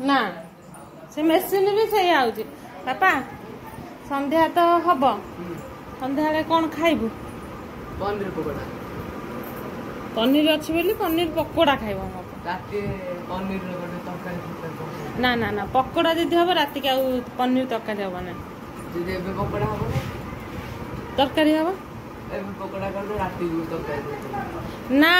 ना से मेसीन भी सही आउची पापा संध्या तो हम संध्या कौन खाइबू पनीर पकोड़ा पनीर अच्छी बोली पनीर पकोड़ा खाइब पनीर तरकारी ना ना ना पकोड़ा जदि हम रात के आउ पनीर तरकारी हम ना पकोड़ा हम तरकारी हम पकोड़ा कर रात तरकारी ना।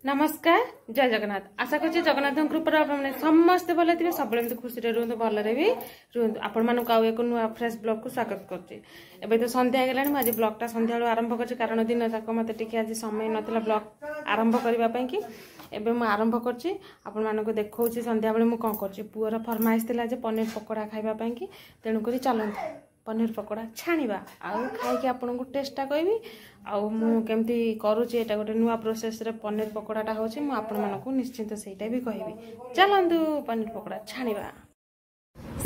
नमस्कार जय जगन्नाथ आशा कर जगन्नाथ कृपा आपने समस्ते भले थे सब खुशी रुहतु भलरे भी रुहतु आपण मानक आउ एक नुआ फ्रेश ब्लॉग को स्वागत कर तो संध्या गलानी आज ब्लॉगटा संध्या आरंभ कर कारण दिन जाक मत टे आज समय नाला ब्लॉग आरंभ करने की एबे मु आरंभ करछि आपण मानको देखौछि संध्या बेले मु कोन करछि पुअर फरमाइश थिला जे पनीर पकोड़ा खाइबा पई कि तेणु करी चलंत पनीर पकोड़ा छाणीबा आउ खाई के आपन को टेस्टटा कहबी आउ मु केमती करूछि एटा गोटे नुआ प्रोसेस रे पनीर पकोड़ाटा होछि मु आपण मानको निश्चित सेटा भी कहबी चलंतु पनीर पकोड़ा छाणीबा।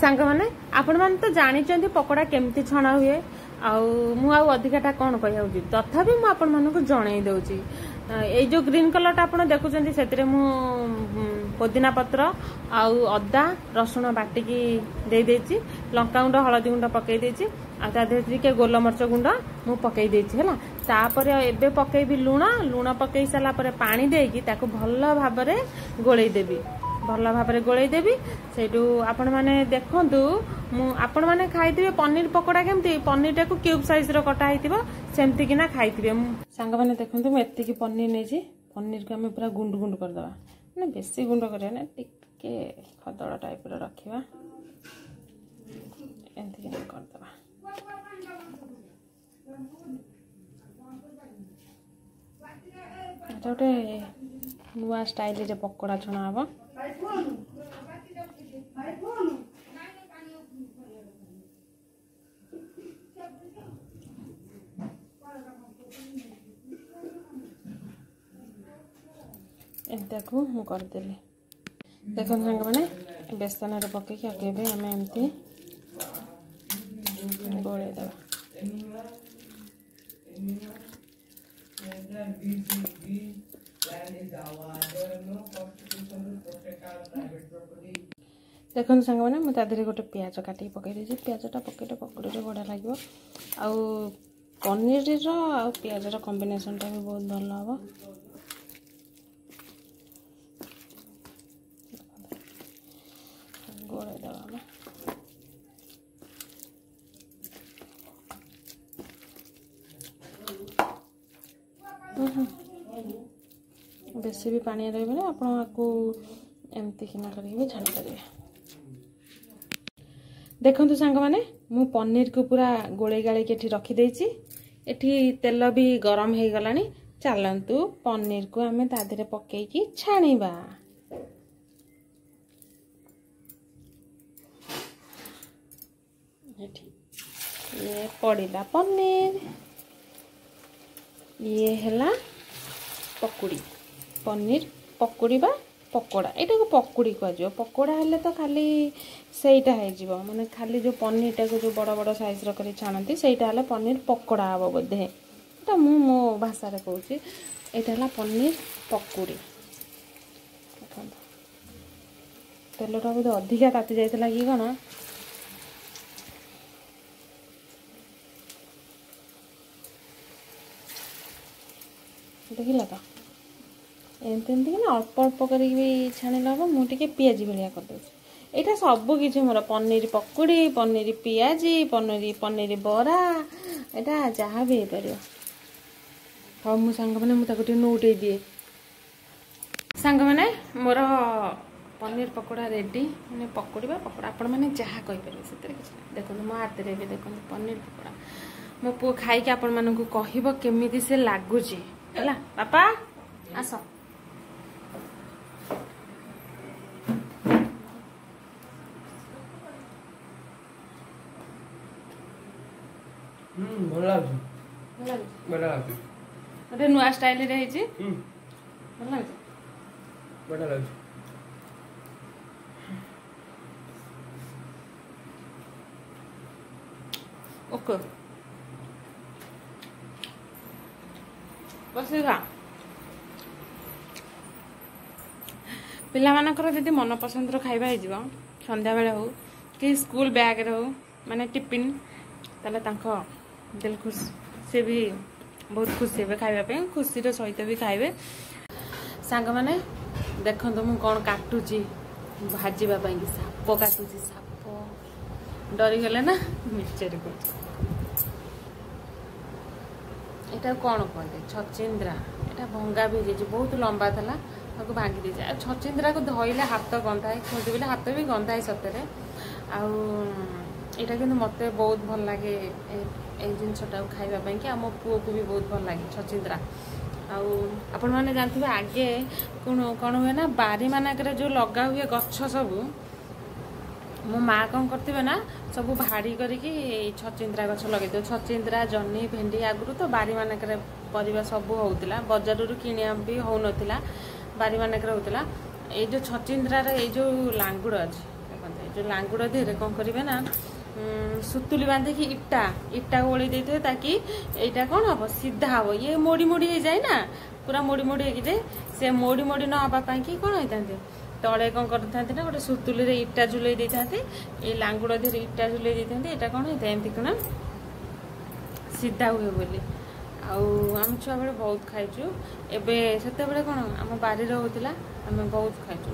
सांग माने आपण मान तो जानि चंदी पकोड़ा केमती छणा हुए आउ मु आउ अधिकाटा कोन कहउछि तथापि मु आपण मानको जणै दउछि ए जो ग्रीन कलरटा आपण देखुचंदी सेतरे मु पुदीना पत्र आउ अदा रसुण बाटिकी दे देछि लंका गुंड हळदी गुंड पकई देछि आ ता देछि के गोलमरच गुंड मु पकई देछि हला तापरे एबे पकईबी लूण लूण पकई साला परे पानी देकी ताको भल्ला भाबरे गोळै देबी भल्ला भाबरे गोळै देबी सेटू आपण माने देखंतु मु आपण माने खाइथिबे पनीर पकोड़ा केमती पनीर टाको क्यूब साइज रो कटा हैतिबो सेमती किना खाइथिबे सांग माने देखंतु मु एत्ती की पनीर नै छी पनीर को हमें पूरा गुंड गुंड कर दबा ना बेसी गुंड करिया ना टिके खदड़ा टाइप रो रखिबा एंती किना कर दबा एटा गोटे नुआ स्टाइल रे पकोड़ा छणा हबो एंता को मु करदेली देखो संग माने बेसन रे पके आगे आम एमती गोले दबा देखो सांग मैंने मुझे गोटे प्याज काटी पकई दे प्याजटा पकईले पकड़ी बढ़िया लगे आउ पनीर आ प्याजर कॉम्बिनेशनटा भी बहुत भल हम गोड़े दबा बेसी भी पानी रही आपको एमती किना करेंगे छाणी पारे देखंतु सांग माने मु पनीर को पूरा गोले गाले के रखी एठी तेल भी गरम हो गलानी चलंतु पनीर को आमे तादरे पकेकी छाणीबा ये पड़ीला पनीर ये हैला पकुड़ी पनीर पकुड़ी बा पकोड़ा एटा को पकुड़ी कह पकोड़ा हेले तो खाली सेटा है माने खाली जो पनीर टा को जो बड़ बड़ साइज रो करी छाणती सेटा हला पनीर पकोड़ा हबो बोधे एटा मु मो भाषा रे कहूची एटा हला पनीर पकुड़ी तेलटा बोधे अधिका ताती जाइतला कि कोन देखिला तो एमती एमती ना अल्प अल्प कर छाणिल हम मुझे पियाजी भाया करदे यहाँ सब किसी मोर पनीर पकुड़ी पनीर पियाजी पनीर पनीर बरा यहाँ जहाँ भी हो पार हाँ मो सांग मैंने मुझे नोटे दिए सांग मैंने मोर पनीर पकोड़ा रेडी मैंने पकुड़ी पकोड़ा आपण मैंने जहाँ कहीपर से देखो मो हाथ में भी देखो पनीर पकोड़ा मो पु खाई आपण मानक कह केमी से लगुच है पापा आस गोटे नुआ स्टाइल रे हेची भल लागे बढ़िया लागे ओके बस खा ପିଲାମାନଙ୍କର ଯଦି ମନ ପସନ୍ଦର ଖାଇବା ହେଇଯିବ ସନ୍ଧ୍ୟାବେଳେ ହଉ କି ସ୍କୁଲ ବ୍ୟାଗ୍ରେ ହଉ ମାନେ ଟିଫିନ୍ ତାହେଲେ ତାଙ୍କ ଦିଲ ଖୁସି ସେ ବି ବହୁତ ଖୁସି ହେବେ ଖାଇବା ପାଇଁ ଖୁସିର ସହିତ ବି ଖାଇବେ। ସାଙ୍ଗମାନେ ଦେଖନ୍ତୁ ମୁଁ କ'ଣ କାଟୁଛି ଭାଜିବା ପାଇଁକି ସାପ କାଟୁଛି ସାପ ଡରିଗଲେ ନା ମିଚରେ କରୁଛି। ଏଇଟା କ'ଣ କୁହନ୍ତି ଛଚିନ୍ଦ୍ରା ଏଇଟା ଭଙ୍ଗା ବି ହେଇଯାଇଛି ବହୁତ ଲମ୍ବା ଥିଲା ତାକୁ ଭାଙ୍ଗି ଦେଇଛି। ଆଉ ଛଚିନ୍ଦ୍ରାକୁ ଧଇଲେ ହାତ ଗନ୍ଧାଏ ଖୋଜିଲେ ହାତ ବି ଗନ୍ଧାଏ ସତରେ। ଆଉ ଏଇଟା କିନ୍ତୁ ମୋତେ ବହୁତ ଭଲ ଲାଗେ ଏଇ ଜିନିଷଟାକୁ ଖାଇବା ପାଇଁକି ଆଉ ମୋ ପୁଅକୁ ବି ବହୁତ ଭଲ ଲାଗେ ଛଚିନ୍ଦ୍ରା। ଆଉ ଆପଣମାନେ ଜାଣିଥିବେ ଆଗେ କ'ଣ ହୁଏ ନା ବାରିମାନଙ୍କରେ ଯେଉଁ ଲଗା ହୁଏ ଗଛ ସବୁ ମୋ ମାଆ କ'ଣ କରିଥିବେ ନା ସବୁ ଭାଡ଼ି କରିକି ଛଚିନ୍ଦ୍ରା ଗଛ ଲଗେଇଦେବ। ଛଚିନ୍ଦ୍ରା ଜହ୍ନି ଭେଣ୍ଡି ଆଗରୁ ତ ବାରିମାନଙ୍କରେ ପରିବା ସବୁ ହେଉଥିଲା ବଜାରରୁ କିଣିବା ବି ହେଉନଥିଲା ବାରିମାନଙ୍କରେ ହେଉଥିଲା। ଏଇ ଯେଉଁ ଛଚିନ୍ଦ୍ରାର ଏଇ ଯେଉଁ ଲାଙ୍ଗୁଡ଼ ଅଛି ଦେଖନ୍ତୁ ଏଇ ଯେଉଁ ଲାଙ୍ଗୁଡ଼ ଦେହରେ କ'ଣ କରିବେ ନା ସୁତୁଲି ବାନ୍ଧିକି ଇଟା ଓଳି ଦେଇଥିବେ ତାକି ଏଇଟା କ'ଣ ହେବ ସିଧା ହେବ। ଇଏ ମୋଡ଼ି ମୋଡ଼ି ହେଇଯାଏ ନା ପୁରା ମୋଡ଼ି ମୋଡ଼ି ହେଇକି ସେ ମୋଡ଼ି ମୋଡ଼ି ନ ହେବା ପାଇଁକି କ'ଣ ହେଇଥାନ୍ତି ତଳେ କ'ଣ କରିଥାନ୍ତି ନା ଗୋଟେ ସୁତୁଲିରେ ଇଟା ଝୁଲେଇ ଦେଇଥାନ୍ତି ଏଇ ଲାଙ୍ଗୁଡ଼ ଦେହରେ ଇଟା ଝୁଲେଇ ଦେଇଥାନ୍ତି। ଏଇଟା କ'ଣ ହେଇଥାଏ ଏମିତି କ'ଣ ସିଧା ହୁଏ ବୋଲି। ଆଉ ଆମେ ଛୁଆବେଳେ ବହୁତ ଖାଇଛୁ। ଏବେ ସେତେବେଳେ କ'ଣ ଆମ ବାରିରେ ହେଉଥିଲା ଆମେ ବହୁତ ଖାଇଛୁ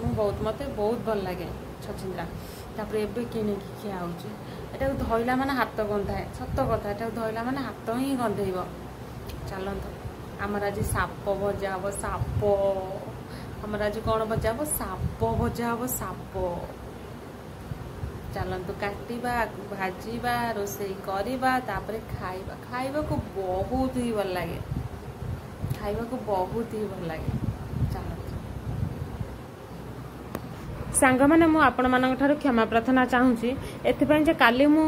ମୋତେ ବହୁତ ଭଲ ଲାଗେ ଛଚିନ୍ଦ୍ରା। ତାପରେ ଏବେ କିଣିକି ଖିଆ ହେଉଛି। ଏଟାକୁ ଧଇଲା ମାନେ ହାତ ଗନ୍ଧାଏ ସତ କଥା ଏଟାକୁ ଧଇଲା ମାନେ ହାତ ହିଁ ଗନ୍ଧେଇବ। ଚାଲନ୍ତୁ ଆମର ଆଜି ସାପ ଭଜା ହେବ ସାପ ଆମର ଆଜି କ'ଣ ଭଜା ହେବ ସାପ ଭଜା ହେବ ସାପ। ଚାଲନ୍ତୁ କାଟିବା ଭାଜିବା ରୋଷେଇ କରିବା ତାପରେ ଖାଇବାକୁ ବହୁତ ହି ଭଲ ଲାଗେ ଚାଲନ୍ତୁ ସାଙ୍ଗମାନେ ମୁଁ ଆପଣମାନଙ୍କ ଠାରୁ କ୍ଷମା ପ୍ରାର୍ଥନା ଚାହୁଁଛି ଏଥିପାଇଁ ଯେ କାଲି ମୁଁ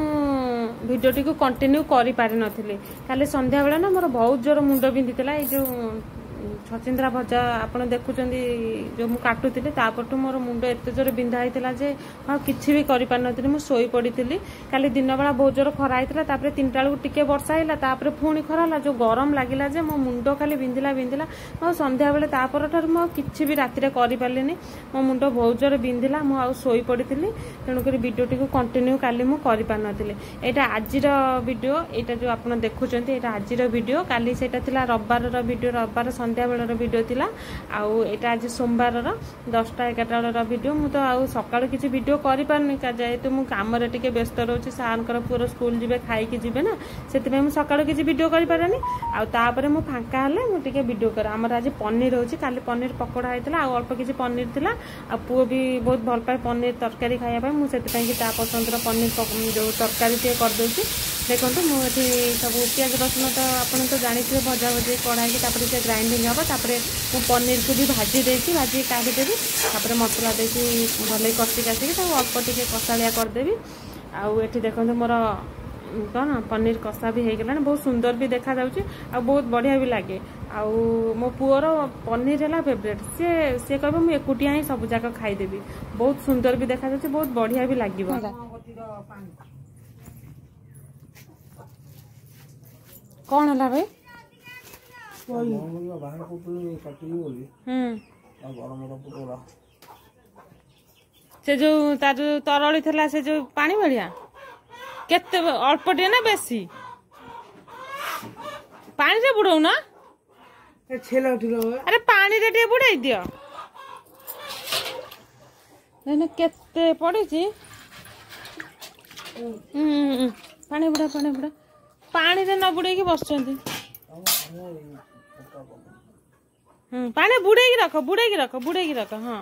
ଭିଡ଼ିଓଟିକୁ କଣ୍ଟିନ୍ୟୁ କରିପାରିନଥିଲି। କାଲି ସନ୍ଧ୍ୟାବେଳେ ନା ମୋର ବହୁତ ଜୋର ମୁଣ୍ଡ ବିନ୍ଧିଥିଲା। ଏଇ ଯେଉଁ ଛଚିନ୍ଦ୍ରା ଭଜା ଆପଣ ଦେଖୁଛନ୍ତି ଯେଉଁ ମୁଁ କାଟୁଥିଲି ତାପରଠୁ ମୋର ମୁଣ୍ଡ ଏତେ ଜୋର ବିନ୍ଧା ହେଇଥିଲା ଯେ ଆଉ କିଛି ବି କରିପାରିନଥିଲି ମୁଁ ଶୋଇ ପଡ଼ିଥିଲି। କାଲି ଦିନବେଳା ବହୁତ ଜୋର ଖରା ହେଇଥିଲା ତାପରେ 3ଟା ବେଳକୁ ଟିକେ ବର୍ଷା ହେଇଲା ତାପରେ ପୁଣି ଖରା ହେଲା ଯେଉଁ ଗରମ ଲାଗିଲା ଯେ ମୋ ମୁଣ୍ଡ ଖାଲି ବିନ୍ଧିଲା ଆଉ ସନ୍ଧ୍ୟାବେଳେ ତାପରଠାରୁ ମୁଁ ଆଉ କିଛି ବି ରାତିରେ କରିପାରିଲିନି। ମୋ ମୁଣ୍ଡ ବହୁତ ଜୋର ବିନ୍ଧିଲା ମୁଁ ଆଉ ଶୋଇ ପଡ଼ିଥିଲି ତେଣୁକରି ଭିଡ଼ିଓଟିକୁ କଣ୍ଟିନ୍ୟୁ କାଲି ମୁଁ କରିପାରିନଥିଲି। ଏଇଟା ଆଜିର ଭିଡ଼ିଓ ଏଇଟା ଯେଉଁ ଆପଣ ଦେଖୁଛନ୍ତି ଏଇଟା ଆଜିର ଭିଡ଼ିଓ କାଲି ସେଇଟା ଥିଲା ରବିବାରର ଭିଡ଼ିଓ ରବିବାର ସନ୍ଧ୍ୟାବେଳର ଭିଡ଼ିଓ ଥିଲା। ଆଉ ଏଇଟା ଆଜି ସୋମବାରର 10ଟା 11ଟା ବେଳର ଭିଡ଼ିଓ। ମୁଁ ତ ଆଉ ସକାଳୁ କିଛି ଭିଡ଼ିଓ କରିପାରୁନି ଯେହେତୁ ମୁଁ କାମରେ ଟିକେ ବ୍ୟସ୍ତ ରହୁଛି ସାର୍ଙ୍କର ପୁଅର ସ୍କୁଲ ଯିବେ ଖାଇକି ଯିବେ ନା ସେଥିପାଇଁ ମୁଁ ସକାଳୁ କିଛି ଭିଡ଼ିଓ କରିପାରେନି। ଆଉ ତାପରେ ମୁଁ ଫାଙ୍କା ହେଲେ ମୁଁ ଟିକେ ଭିଡ଼ିଓ କରେ। ଆମର ଆଜି ପନିର ହେଉଛି କାଲି ପନିର ପକୋଡ଼ା ହେଇଥିଲା ଆଉ ଅଳ୍ପ କିଛି ପନିର ଥିଲା ଆଉ ପୁଅ ବି ବହୁତ ଭଲ ପାଏ ପନିର ତରକାରୀ ଖାଇବା ପାଇଁ ମୁଁ ସେଥିପାଇଁକି ତା ପସନ୍ଦର ପନିର ଯେଉଁ ତରକାରୀ ଟିକେ କରିଦେଉଛି। ଦେଖନ୍ତୁ ମୁଁ ଏଠି ସବୁ ପିଆଜ ରସୁଣ ତ ଆପଣ ତ ଜାଣିଥିବେ ଭଜା ଭଜି କଢ଼ାଇକି ତାପରେ ସେ ଗ୍ରାଇଣ୍ଡିଙ୍ଗ ହେବ ତାପରେ ମୁଁ ପନିରକୁ ବି ଭାଜିକି କାଢ଼ିଦେବି ତାପରେ ମସଲା ଦେଇକି ଭଲକି କଷି କାଷିକି ତାକୁ ଅଳ୍ପ ଟିକେ କଷାଳିଆ କରିଦେବି। ଆଉ ଏଠି ଦେଖନ୍ତୁ ମୋର କ'ଣ ପନିର କଷା ବି ହେଇଗଲାଣି ବହୁତ ସୁନ୍ଦର ବି ଦେଖାଯାଉଛି ଆଉ ବହୁତ ବଢ଼ିଆ ବି ଲାଗେ। ଆଉ ମୋ ପୁଅର ପନିର ହେଲା ଫେଭରେଟ୍ ସିଏ କହିବ ମୁଁ ଏକୁଟିଆ ହିଁ ସବୁ ଯାକ ଖାଇଦେବି। ବହୁତ ସୁନ୍ଦର ବି ଦେଖାଯାଉଛି ବହୁତ ବଢ଼ିଆ ବି ଲାଗିବ। କ'ଣ ହେଲା ଭାଇ ସେ ଯେଉଁ ତାର ଯେଉଁ ତରଳି ଥିଲା ସେ ଯେଉଁ ପାଣି ଭଳିଆ କେତେ ଅଳ୍ପ ଟିକେ ନା ବେଶୀ ପାଣିରେ ବୁଡଉନା ଆରେ ପାଣିରେ ଟିକେ ବୁଡେଇ ଦିଅ କେତେ ପଡିଛି। ପାଣି ବୁଡା ପାଣିରେ ନ ବୁଡେଇକି ବସୁଛନ୍ତି। ପାଣି ବୁଡେଇକି ରଖ ହଁ।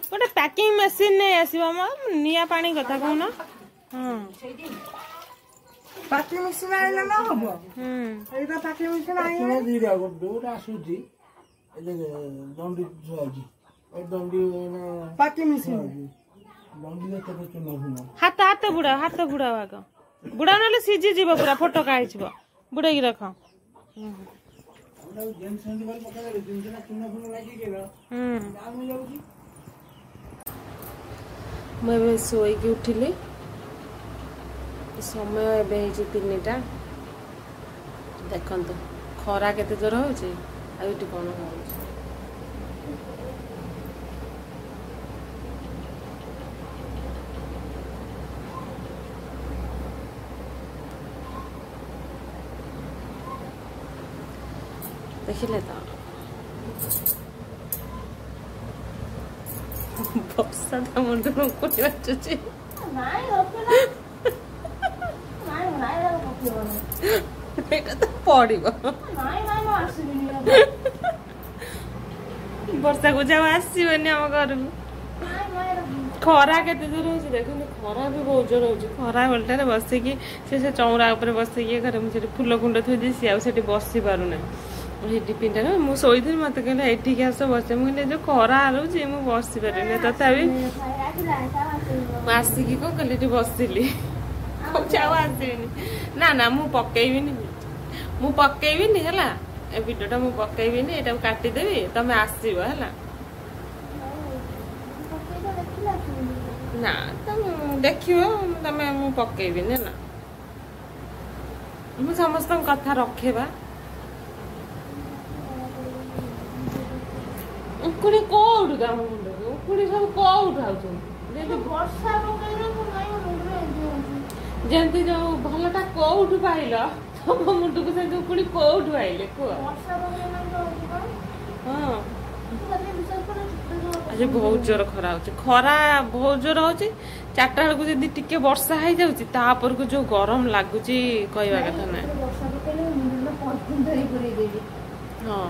ଗୋଟେ ପ୍ୟାକିଂ ମେସିନ୍ ନେଇ ଆସିବ ନିଆଁ ପାଣି କଥା କହୁନ। ହଁ ପାକି ମିଶିନ ଆଇଲେ ନା ହବ। ଏଇଟା ପାକି ମିଶିନ ଆଇଲେ ଦିଟା ଯୋଉଟା ଆସୁଛି ଦଣ୍ଡି ଛୁଆଜି ଏ ଦଣ୍ଡି ପାକି ମିଶିନ ଦଣ୍ଡିରେ କେତେ ଚୁନ ଫୁନ ହାତ ବୁଡା ଆଗ ବୁଡା ନହେଲେ ସିଝି ଯିବ ପୁରା ଫୋଟକା ହେଇଯିବ ବୁଡେଇକି ରଖ। ମୁଁ ଏବେ ଶୋଇକି ଉଠିଲି ସମୟ ଏବେ ହେଇଛି 3ଟା। ଦେଖନ୍ତୁ ଖରା କେତେ ଜୋର ହଉଛି ଆଉ ଏଠି କଣ ହଉଛି ଦେଖିଲେ ତ ବର୍ଷା ତା ମୁଣ୍ଡରୁ ଉକୁଟି ବାଚୁଛି ଏଇଟା ତ ପଡିବ ବର୍ଷା କହୁଛି ଆଉ ଆସିବନି ଆମ ଘରକୁ ଖରା କେତେ ଦୂର ହଉଛି ଦେଖନ୍ତୁ ଖରା ବି ବହୁତ ଜୋର ହଉଛି ଖରା ବେଳଟାରେ ବସିକି ସେ ଚଉରା ଉପରେ ବସିକି ଘରେ ମୁଁ ସେଠି ଫୁଲ କୁଣ୍ଡ ଥୋଇଛି ସିଏ ଆଉ ସେଠି ବସି ପାରୁନାହିଁ ଏଇ ଟିଫିନଟାରେ ମୁଁ ଶୋଇଥିଲି ମତେ କହିଲେ ଏଠିକି ଆସ ବସେ ମୁଁ କହିଲି ଯୋଉ ଖରା ହଉଛି ମୁଁ ବସି ପାରିନି ତଥାପି ମୁଁ ଆସିକି କଣ କହିଲି ଏଠି ବସିଲି କହୁଛି ଆଉ ଆସିବିନି ନା ମୁଁ ପକେଇବିନି ହେଲା ଏ ଭିଡିଓଟା ମୁଁ ପକେଇବିନି ଏଟାକୁ କାଟିଦେବି ତମେ ଆସିବ ହେଲା ନା ତମେ ଦେଖିବ ତମେ ମୁଁ ପକେଇବିନି ହେଲା ମୁଁ ସମସ୍ତଙ୍କ କଥା ରଖେବା ଉକୁଡି କୋଉଠୁ ଆମ ମୁଣ୍ଡକୁ ଉକୁଡି ସବୁ କୋଉଠୁ ଆଉଛନ୍ତି ଯେମିତି ଯୋଉ ଭଲଟା କୋଉଠୁ ପାଇଲ ତମ ମୁଣ୍ଡକୁ ସେମିତି ଉକୁଡି କୋଉଠୁ ଆଇଲେ କୁହ ହଁ ଆଜି ବହୁତ ଜୋର ଖରା ହଉଛି ଖରା ବହୁତ ଜୋର ହଉଛି 4ଟା ବେଳକୁ ଯଦି ଟିକେ ବର୍ଷା ହେଇଯାଉଛି ତାପରକୁ ଯୋଉ ଗରମ ଲାଗୁଛି କହିବା କଥା ନାହିଁ ହଁ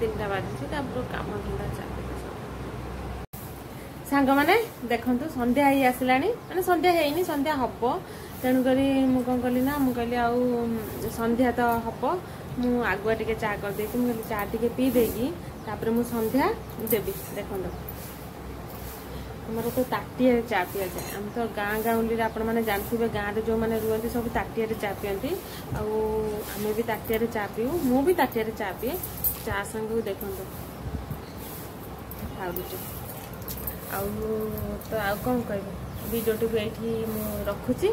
3ଟା ବାଜିଛି ତାପରେ କାମ ଧନ୍ଦା ଚାଲିବ ସାଙ୍ଗମାନେ ଦେଖନ୍ତୁ ସନ୍ଧ୍ୟା ହେଇ ଆସିଲାଣି ମାନେ ସନ୍ଧ୍ୟା ହେଇନି ସନ୍ଧ୍ୟା ହବ ତେଣୁକରି ମୁଁ କଣ କଲି ନା ମୁଁ କହିଲି ଆଉ ସନ୍ଧ୍ୟା ତ ହବ ମୁଁ ଆଗୁଆ ଟିକେ ଚା କରିଦେଇଛି ମୁଁ କହିଲି ଚା ଟିକେ ପିଇ ଦେଇକି ତାପରେ ମୁଁ ସନ୍ଧ୍ୟା ଦେବି ଦେଖନ୍ତୁ ଆମର ତ ତାଟିଆରେ ଚା ପିଆଯାଏ ଆମେ ତ ଗାଁ ଗାଉଁଲିରେ ଆପଣମାନେ ଜାଣିଥିବେ ଗାଁରେ ଯେଉଁମାନେ ରୁହନ୍ତି ସବୁ ତାଟିଆରେ ଚା ପିଅନ୍ତି ଆଉ ଆମେ ବି ତାଟିଆରେ ଚା ପିଉ ମୁଁ ବି ତାଟିଆରେ ଚା ପିଏ ଚା ସାଙ୍ଗକୁ ଦେଖନ୍ତୁ ଖାଉଛି ଆଉ ତ ଆଉ କ'ଣ କହିବି ଭିଡ଼ିଓଟିକୁ ଏଇଠି ମୁଁ ରଖୁଛି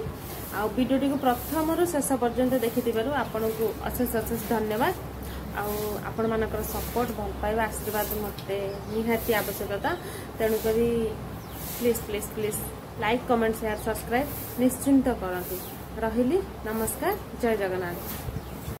ଆଉ ଭିଡ଼ିଓଟିକୁ ପ୍ରଥମରୁ ଶେଷ ପର୍ଯ୍ୟନ୍ତ ଦେଖିଥିବାରୁ ଆପଣଙ୍କୁ ଅଶେଷ ଅଶେଷ ଧନ୍ୟବାଦ ଆଉ ଆପଣମାନଙ୍କର ସପୋର୍ଟ ଭଲ ପାଇବା ଆଶୀର୍ବାଦ ମୋତେ ନିହାତି ଆବଶ୍ୟକତା ତେଣୁକରି please like comment share subscribe ନିଶ୍ଚିନ୍ତ କରନ୍ତୁ ରହିଲି ନମସ୍କାର ଜୟ ଜଗନ୍ନାଥ।